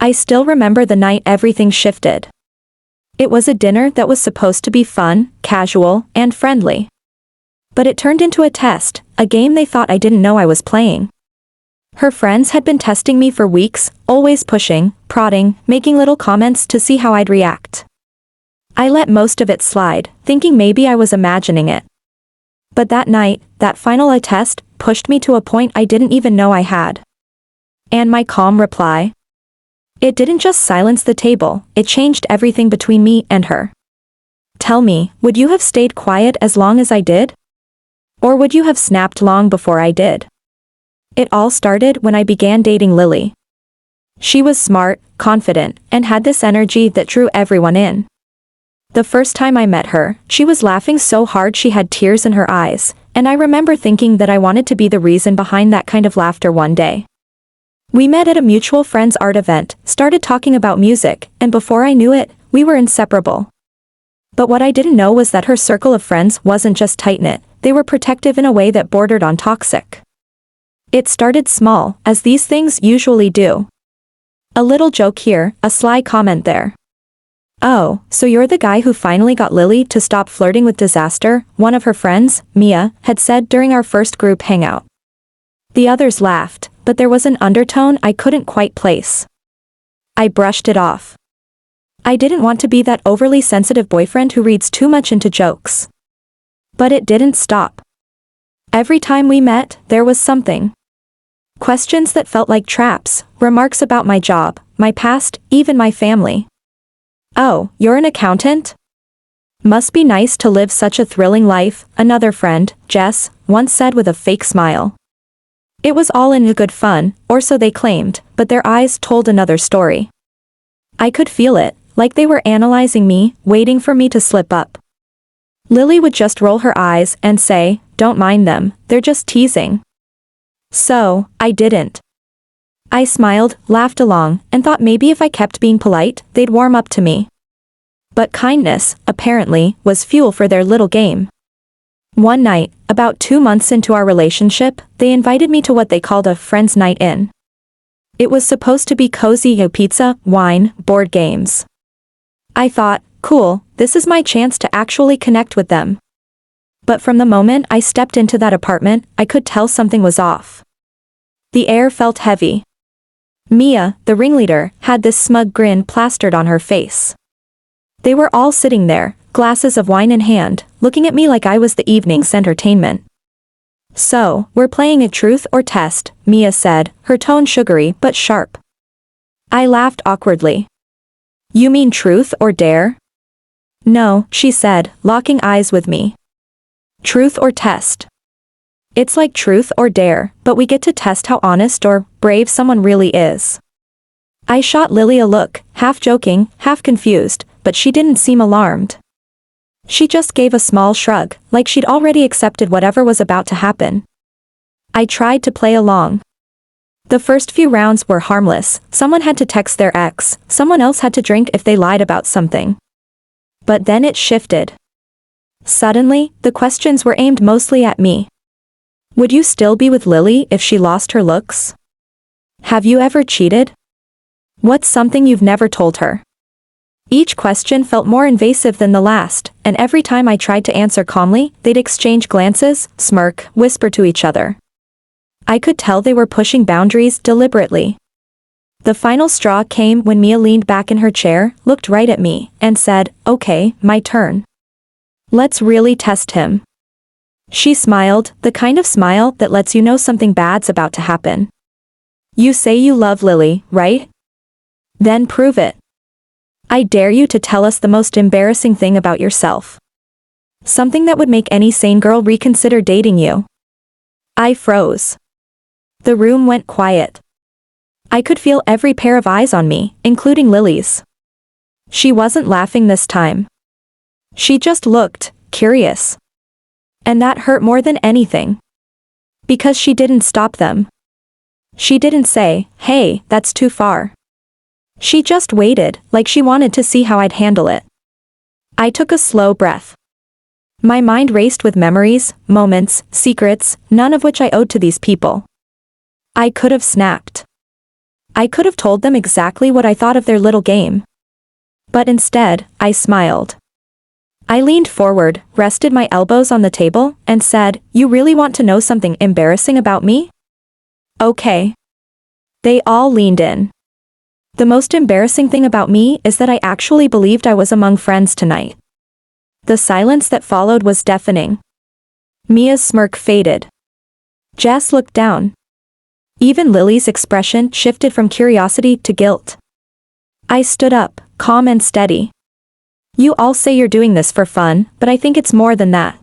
I still remember the night everything shifted. It was a dinner that was supposed to be fun, casual, and friendly. But it turned into a test, a game they thought I didn't know I was playing. Her friends had been testing me for weeks, always pushing, prodding, making little comments to see how I'd react. I let most of it slide, thinking maybe I was imagining it. But that night, that final test, pushed me to a point I didn't even know I had. And my calm reply? It didn't just silence the table, it changed everything between me and her. Tell me, would you have stayed quiet as long as I did? Or would you have snapped long before I did? It all started when I began dating Lily. She was smart, confident, and had this energy that drew everyone in. The first time I met her, she was laughing so hard she had tears in her eyes, and I remember thinking that I wanted to be the reason behind that kind of laughter one day. We met at a mutual friend's art event, started talking about music, and before I knew it, we were inseparable. But what I didn't know was that her circle of friends wasn't just tight-knit, they were protective in a way that bordered on toxic. It started small, as these things usually do. A little joke here, a sly comment there. Oh, so you're the guy who finally got Lily to stop flirting with Disaster, one of her friends, Mia, had said during our first group hangout. The others laughed, but there was an undertone I couldn't quite place. I brushed it off. I didn't want to be that overly sensitive boyfriend who reads too much into jokes. But it didn't stop. Every time we met, there was something. Questions that felt like traps, remarks about my job, my past, even my family. Oh, you're an accountant? Must be nice to live such a thrilling life, another friend, Jess, once said with a fake smile. It was all in good fun, or so they claimed, but their eyes told another story. I could feel it, like they were analyzing me, waiting for me to slip up. Lily would just roll her eyes and say, "Don't mind them, they're just teasing." So, I didn't. I smiled, laughed along, and thought maybe if I kept being polite, they'd warm up to me. But kindness, apparently, was fuel for their little game. One night, about 2 months into our relationship, they invited me to what they called a friends' night in. It was supposed to be cozy, pizza, wine, board games. I thought, cool, this is my chance to actually connect with them. But from the moment I stepped into that apartment, I could tell something was off. The air felt heavy. Mia, the ringleader, had this smug grin plastered on her face. They were all sitting there, glasses of wine in hand, looking at me like I was the evening's entertainment. So, we're playing a truth or test, Mia said, her tone sugary but sharp. I laughed awkwardly. You mean truth or dare? No, she said, locking eyes with me. Truth or test. It's like truth or dare, but we get to test how honest or brave someone really is. I shot Lily a look, half joking, half confused, but she didn't seem alarmed. She just gave a small shrug, like she'd already accepted whatever was about to happen. I tried to play along. The first few rounds were harmless, someone had to text their ex, someone else had to drink if they lied about something. But then it shifted. Suddenly, the questions were aimed mostly at me. Would you still be with Lily if she lost her looks? Have you ever cheated? What's something you've never told her? Each question felt more invasive than the last, and every time I tried to answer calmly, they'd exchange glances, smirk, whisper to each other. I could tell they were pushing boundaries deliberately. The final straw came when Mia leaned back in her chair, looked right at me, and said, "Okay, my turn. Let's really test him." She smiled, the kind of smile that lets you know something bad's about to happen. You say you love Lily, right? Then prove it. I dare you to tell us the most embarrassing thing about yourself. Something that would make any sane girl reconsider dating you. I froze. The room went quiet. I could feel every pair of eyes on me, including Lily's. She wasn't laughing this time. She just looked curious. And that hurt more than anything. Because she didn't stop them. She didn't say, "Hey, that's too far." She just waited, like she wanted to see how I'd handle it. I took a slow breath. My mind raced with memories, moments, secrets, none of which I owed to these people. I could have snapped. I could have told them exactly what I thought of their little game. But instead, I smiled. I leaned forward, rested my elbows on the table, and said, "You really want to know something embarrassing about me? Okay." They all leaned in. The most embarrassing thing about me is that I actually believed I was among friends tonight. The silence that followed was deafening. Mia's smirk faded. Jess looked down. Even Lily's expression shifted from curiosity to guilt. I stood up, calm and steady. "You all say you're doing this for fun, but I think it's more than that.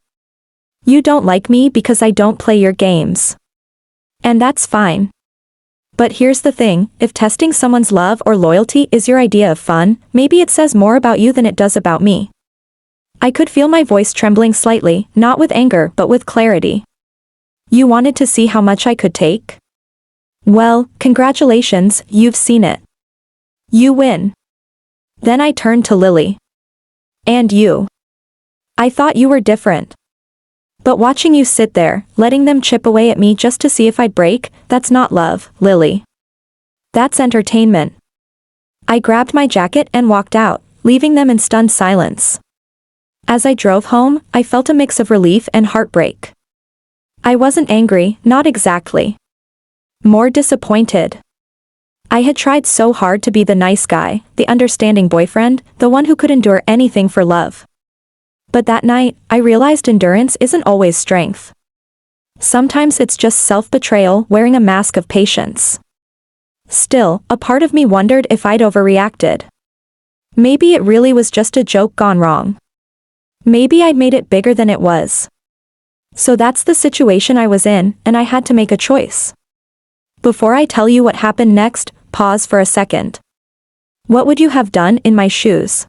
You don't like me because I don't play your games. And that's fine. But here's the thing, if testing someone's love or loyalty is your idea of fun, maybe it says more about you than it does about me." I could feel my voice trembling slightly, not with anger but with clarity. "You wanted to see how much I could take? Well, congratulations, you've seen it. You win." Then I turned to Lily. "And you. I thought you were different. But watching you sit there, letting them chip away at me just to see if I'd break, that's not love, Lily. That's entertainment." I grabbed my jacket and walked out, leaving them in stunned silence. As I drove home, I felt a mix of relief and heartbreak. I wasn't angry, not exactly. More disappointed. I had tried so hard to be the nice guy, the understanding boyfriend, the one who could endure anything for love. But that night, I realized endurance isn't always strength. Sometimes it's just self-betrayal wearing a mask of patience. Still, a part of me wondered if I'd overreacted. Maybe it really was just a joke gone wrong. Maybe I'd made it bigger than it was. So that's the situation I was in, and I had to make a choice. Before I tell you what happened next, pause for a second. What would you have done in my shoes?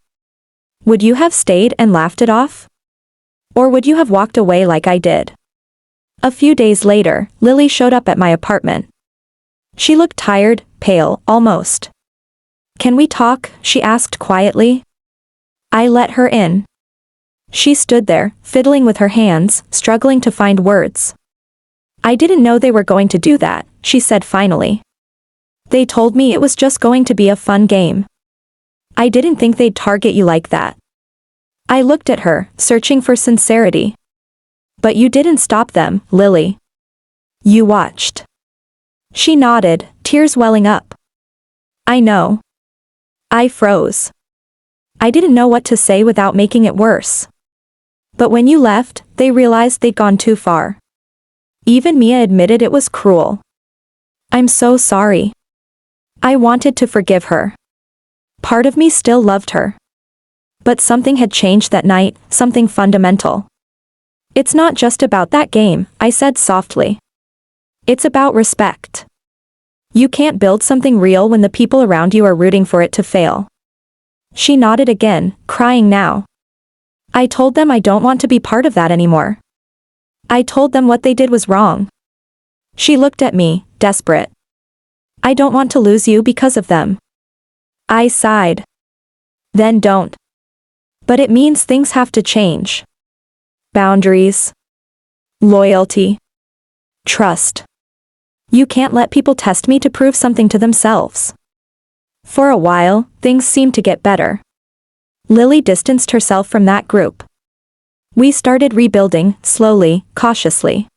Would you have stayed and laughed it off? Or would you have walked away like I did? A few days later, Lily showed up at my apartment. She looked tired, pale, almost. "Can we talk?" she asked quietly. I let her in. She stood there, fiddling with her hands, struggling to find words. "I didn't know they were going to do that," she said finally. "They told me it was just going to be a fun game. I didn't think they'd target you like that." I looked at her, searching for sincerity. "But you didn't stop them, Lily. You watched." She nodded, tears welling up. "I know." I froze. I didn't know what to say without making it worse. But when you left, they realized they'd gone too far. Even Mia admitted it was cruel. "I'm so sorry." I wanted to forgive her. Part of me still loved her. But something had changed that night, something fundamental. "It's not just about that game," I said softly. "It's about respect. You can't build something real when the people around you are rooting for it to fail." She nodded again, crying now. "I told them I don't want to be part of that anymore. I told them what they did was wrong." She looked at me, desperate. "I don't want to lose you because of them." I sighed. "Then don't." "But it means things have to change. Boundaries. Loyalty. Trust. You can't let people test me to prove something to themselves." For a while, things seemed to get better. Lily distanced herself from that group. We started rebuilding, slowly, cautiously.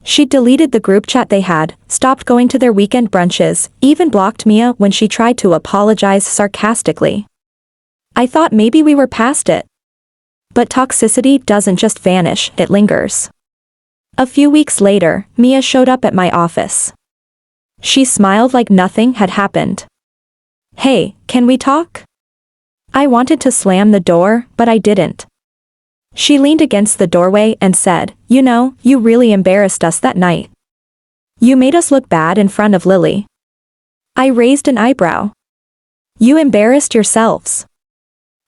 She deleted the group chat they had, stopped going to their weekend brunches, even blocked Mia when she tried to apologize sarcastically. I thought maybe we were past it. But toxicity doesn't just vanish, it lingers. A few weeks later, Mia showed up at my office. She smiled like nothing had happened. "Hey, can we talk?" I wanted to slam the door, but I didn't. She leaned against the doorway and said, "You know, you really embarrassed us that night. You made us look bad in front of Lily." I raised an eyebrow. "You embarrassed yourselves."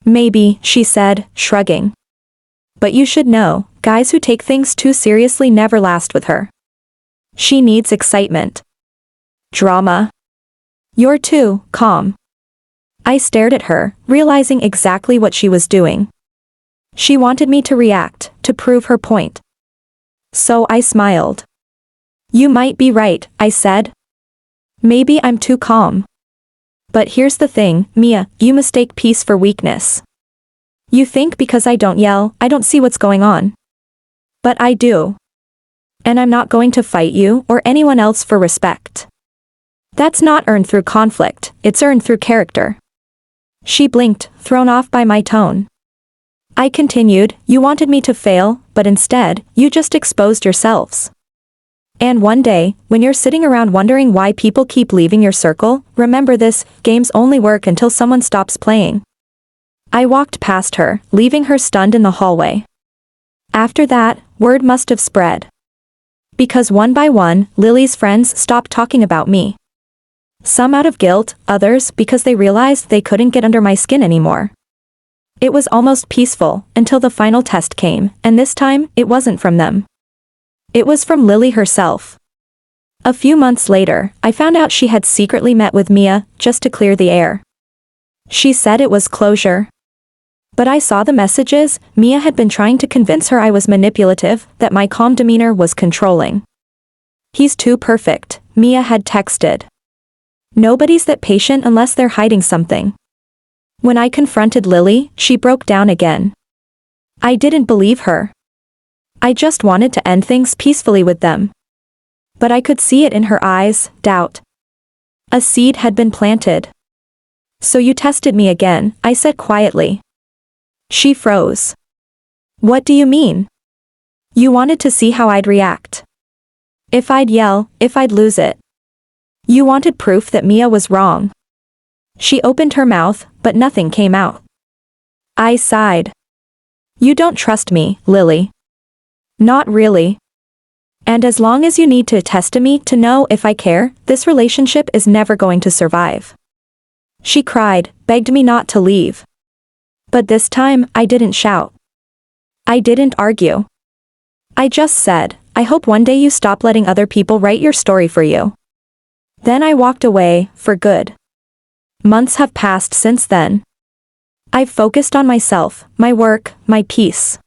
"Maybe," she said, shrugging. "But you should know, guys who take things too seriously never last with her. She needs excitement. Drama. You're too calm." I stared at her, realizing exactly what she was doing. She wanted me to react, to prove her point. So I smiled. "You might be right," I said. Maybe I'm too calm. But here's the thing, Mia, you mistake peace for weakness. You think because I don't yell, I don't see what's going on. But I do. And I'm not going to fight you or anyone else for respect. That's not earned through conflict, it's earned through character. She blinked, thrown off by my tone. I continued, you wanted me to fail, but instead, you just exposed yourselves. And one day, when you're sitting around wondering why people keep leaving your circle, remember this, games only work until someone stops playing. I walked past her, leaving her stunned in the hallway. After that, word must have spread. Because one by one, Lily's friends stopped talking about me. Some out of guilt, others because they realized they couldn't get under my skin anymore. It was almost peaceful, until the final test came, and this time, it wasn't from them. It was from Lily herself. A few months later, I found out she had secretly met with Mia, just to clear the air. She said it was closure. But I saw the messages. Mia had been trying to convince her I was manipulative, that my calm demeanor was controlling. He's too perfect, Mia had texted. Nobody's that patient unless they're hiding something. When I confronted Lily, she broke down again. I didn't believe her. I just wanted to end things peacefully with them. But I could see it in her eyes, doubt. A seed had been planted. So you tested me again, I said quietly. She froze. What do you mean? You wanted to see how I'd react. If I'd yell, if I'd lose it. You wanted proof that Mia was wrong. She opened her mouth, but nothing came out. I sighed. You don't trust me, Lily. Not really. And as long as you need to test me to know if I care, this relationship is never going to survive. She cried, begged me not to leave. But this time, I didn't shout. I didn't argue. I just said, I hope one day you stop letting other people write your story for you. Then I walked away, for good. Months have passed since then. I've focused on myself, my work, my peace.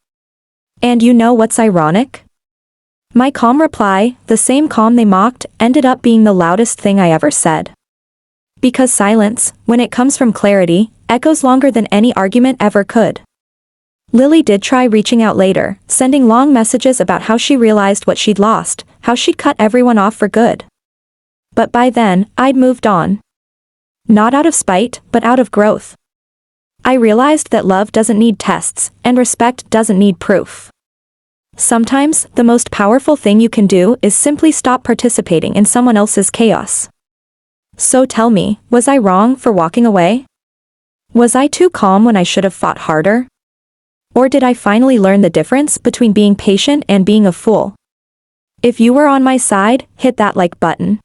And you know what's ironic? My calm reply, the same calm they mocked, ended up being the loudest thing I ever said. Because silence, when it comes from clarity, echoes longer than any argument ever could. Lily did try reaching out later, sending long messages about how she realized what she'd lost, how she'd cut everyone off for good. But by then, I'd moved on. Not out of spite, but out of growth. I realized that love doesn't need tests, and respect doesn't need proof. Sometimes, the most powerful thing you can do is simply stop participating in someone else's chaos. So tell me, was I wrong for walking away? Was I too calm when I should have fought harder? Or did I finally learn the difference between being patient and being a fool? If you were on my side, hit that like button.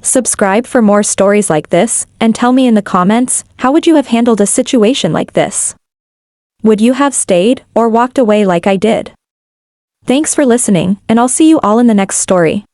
Subscribe for more stories like this, and tell me in the comments, how would you have handled a situation like this? Would you have stayed, or walked away like I did? Thanks for listening, and I'll see you all in the next story.